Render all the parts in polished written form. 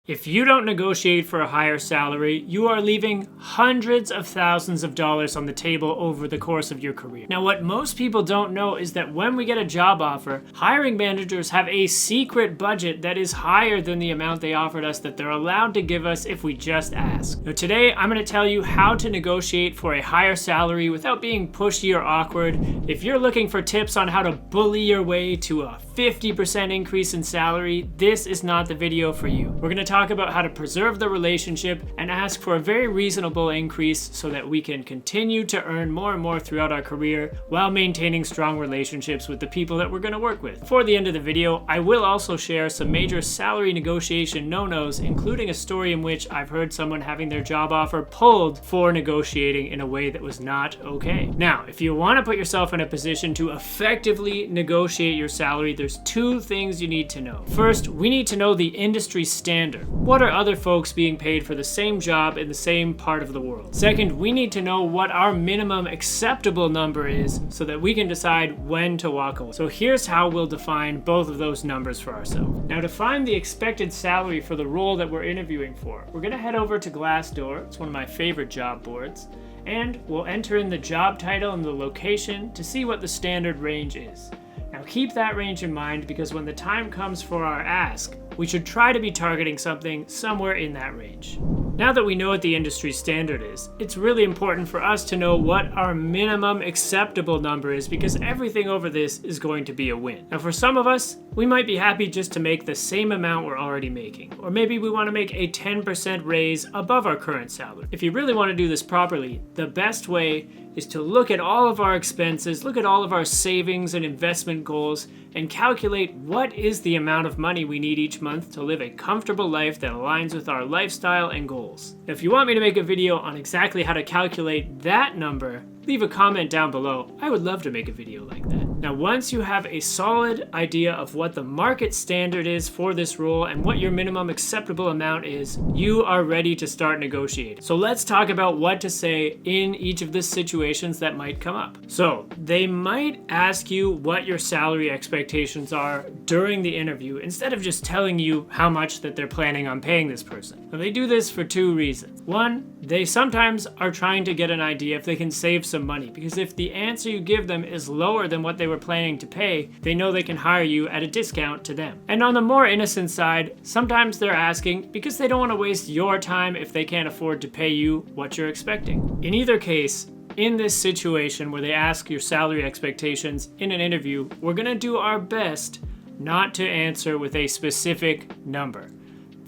If you don't negotiate for a higher salary, you are leaving hundreds of thousands of dollars on the table over the course of your career. Now, what most people don't know is that when we get a job offer, hiring managers have a secret budget that is higher than the amount they offered us that they're allowed to give us if we just ask. Now, today, I'm going to tell you how to negotiate for a higher salary without being pushy or awkward. If you're looking for tips on how to bully your way to a 50% increase in salary, this is not the video for you. We're going to talk about how to preserve the relationship and ask for a very reasonable increase so that we can continue to earn more and more throughout our career while maintaining strong relationships with the people that we're going to work with. For the end of the video, I will also share some major salary negotiation no-nos, including a story in which I've heard someone having their job offer pulled for negotiating in a way that was not okay. Now, if you want to put yourself in a position to effectively negotiate your salary, there's two things you need to know. First, we need to know the industry standard. What are other folks being paid for the same job in the same part of the world? Second, we need to know what our minimum acceptable number is so that we can decide when to walk away. So here's how we'll define both of those numbers for ourselves. Now, to find the expected salary for the role that we're interviewing for, we're going to head over to Glassdoor. It's one of my favorite job boards. And we'll enter in the job title and the location to see what the standard range is. Now keep that range in mind because when the time comes for our ask, we should try to be targeting something somewhere in that range. Now that we know what the industry standard is, it's really important for us to know what our minimum acceptable number is because everything over this is going to be a win. Now for some of us, we might be happy just to make the same amount we're already making, or maybe we want to make a 10% raise above our current salary. If you really want to do this properly, the best way is to look at all of our expenses, look at all of our savings and investment goals, and calculate what is the amount of money we need each month to live a comfortable life that aligns with our lifestyle and goals. Now, if you want me to make a video on exactly how to calculate that number, leave a comment down below. I would love to make a video like that. Now, once you have a solid idea of what the market standard is for this role and what your minimum acceptable amount is, you are ready to start negotiating. So let's talk about what to say in each of the situations that might come up. So they might ask you what your salary expectations are during the interview instead of just telling you how much that they're planning on paying this person. Now, they do this for two reasons. One, they sometimes are trying to get an idea if they can save some money, because if the answer you give them is lower than what they were planning to pay, they know they can hire you at a discount to them. And on the more innocent side, sometimes they're asking because they don't want to waste your time if they can't afford to pay you what you're expecting. In either case, in this situation where they ask your salary expectations in an interview, we're going to do our best not to answer with a specific number.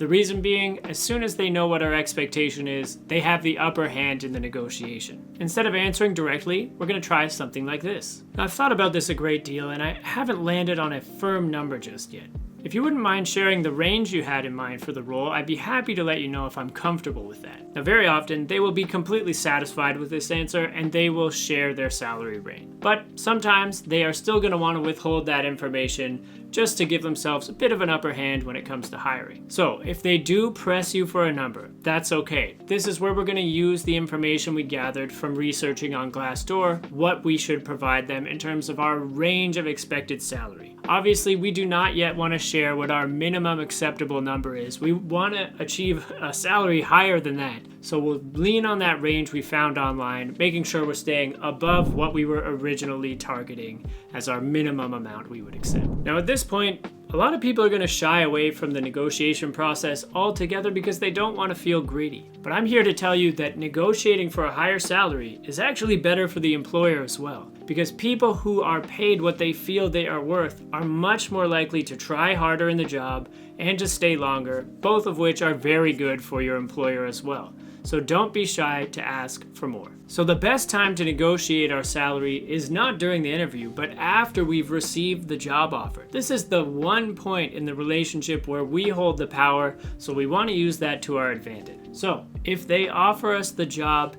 The reason being, as soon as they know what our expectation is, they have the upper hand in the negotiation. Instead of answering directly, we're going to try something like this. Now, I've thought about this a great deal and I haven't landed on a firm number just yet. If you wouldn't mind sharing the range you had in mind for the role, I'd be happy to let you know if I'm comfortable with that. Now, very often, they will be completely satisfied with this answer and they will share their salary range. But sometimes they are still going to want to withhold that information just to give themselves a bit of an upper hand when it comes to hiring. So if they do press you for a number, that's okay. This is where we're going to use the information we gathered from researching on Glassdoor, what we should provide them in terms of our range of expected salary. Obviously, we do not yet want to share what our minimum acceptable number is. We want to achieve a salary higher than that. So we'll lean on that range we found online, making sure we're staying above what we were originally targeting as our minimum amount we would accept. Now at this point, a lot of people are going to shy away from the negotiation process altogether because they don't want to feel greedy. But I'm here to tell you that negotiating for a higher salary is actually better for the employer as well. Because people who are paid what they feel they are worth are much more likely to try harder in the job and to stay longer, both of which are very good for your employer as well. So don't be shy to ask for more. So the best time to negotiate our salary is not during the interview, but after we've received the job offer. This is the one point in the relationship where we hold the power, so we want to use that to our advantage. So if they offer us the job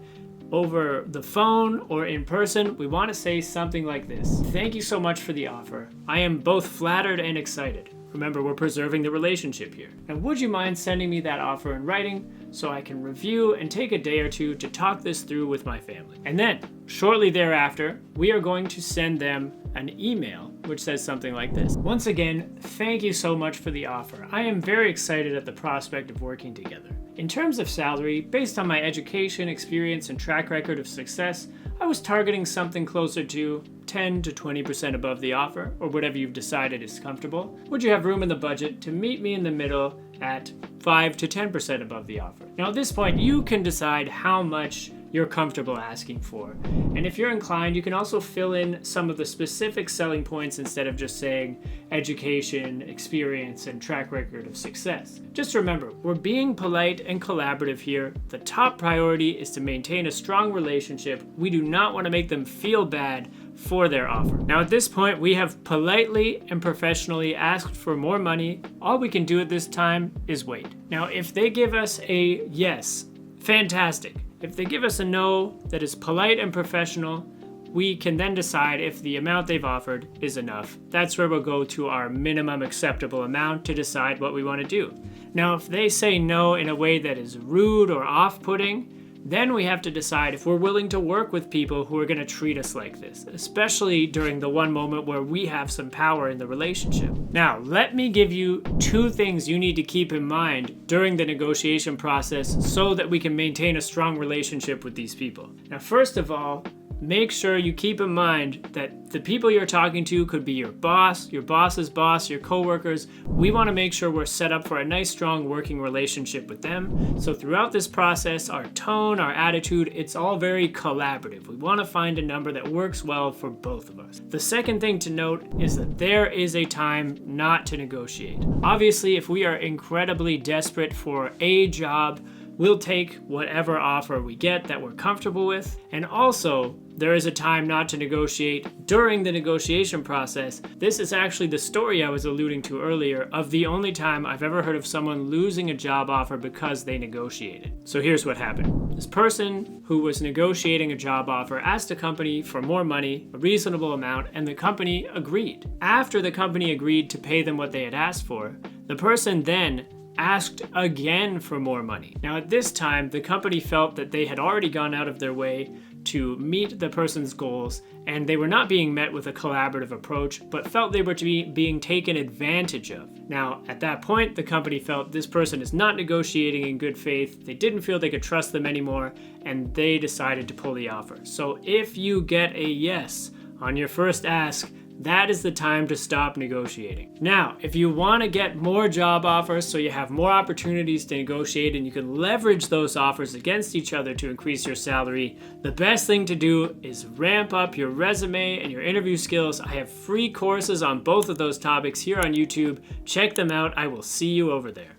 over the phone or in person, we want to say something like this. Thank you so much for the offer. I am both flattered and excited. Remember, we're preserving the relationship here. And would you mind sending me that offer in writing so I can review and take a day or two to talk this through with my family? And then, shortly thereafter, we are going to send them an email which says something like this. Once again, thank you so much for the offer. I am very excited at the prospect of working together. In terms of salary, based on my education, experience, and track record of success, I was targeting something closer to 10 to 20% above the offer, or whatever you've decided is comfortable. Would you have room in the budget to meet me in the middle at 5 to 10% above the offer? Now at this point, you can decide how much you're comfortable asking for. And if you're inclined, you can also fill in some of the specific selling points instead of just saying education, experience, and track record of success. Just remember, we're being polite and collaborative here. The top priority is to maintain a strong relationship. We do not want to make them feel bad for their offer. Now at this point, we have politely and professionally asked for more money. All we can do at this time is wait. Now, if they give us a yes, fantastic. If they give us a no that is polite and professional, we can then decide if the amount they've offered is enough. That's where we'll go to our minimum acceptable amount to decide what we want to do. Now, if they say no in a way that is rude or off-putting, then we have to decide if we're willing to work with people who are going to treat us like this, especially during the one moment where we have some power in the relationship. Now, let me give you 2 things you need to keep in mind during the negotiation process so that we can maintain a strong relationship with these people. Now, first of all, make sure you keep in mind that the people you're talking to could be your boss's boss, your coworkers. We want to make sure we're set up for a nice, strong working relationship with them. So throughout this process, our tone, our attitude, it's all very collaborative. We want to find a number that works well for both of us. The second thing to note is that there is a time not to negotiate. Obviously, if we are incredibly desperate for a job, we'll take whatever offer we get that we're comfortable with. And also, there is a time not to negotiate during the negotiation process. This is actually the story I was alluding to earlier of the only time I've ever heard of someone losing a job offer because they negotiated. So here's what happened. This person who was negotiating a job offer asked a company for more money, a reasonable amount, and the company agreed. After the company agreed to pay them what they had asked for, the person then asked again for more money. Now at this time, the company felt that they had already gone out of their way to meet the person's goals, and they were not being met with a collaborative approach, but felt they were being taken advantage of. Now, at that point, the company felt this person is not negotiating in good faith, they didn't feel they could trust them anymore, and they decided to pull the offer. So if you get a yes on your first ask, that is the time to stop negotiating. Now, if you want to get more job offers so you have more opportunities to negotiate and you can leverage those offers against each other to increase your salary, the best thing to do is ramp up your resume and your interview skills. I have free courses on both of those topics here on YouTube. Check them out. I will see you over there.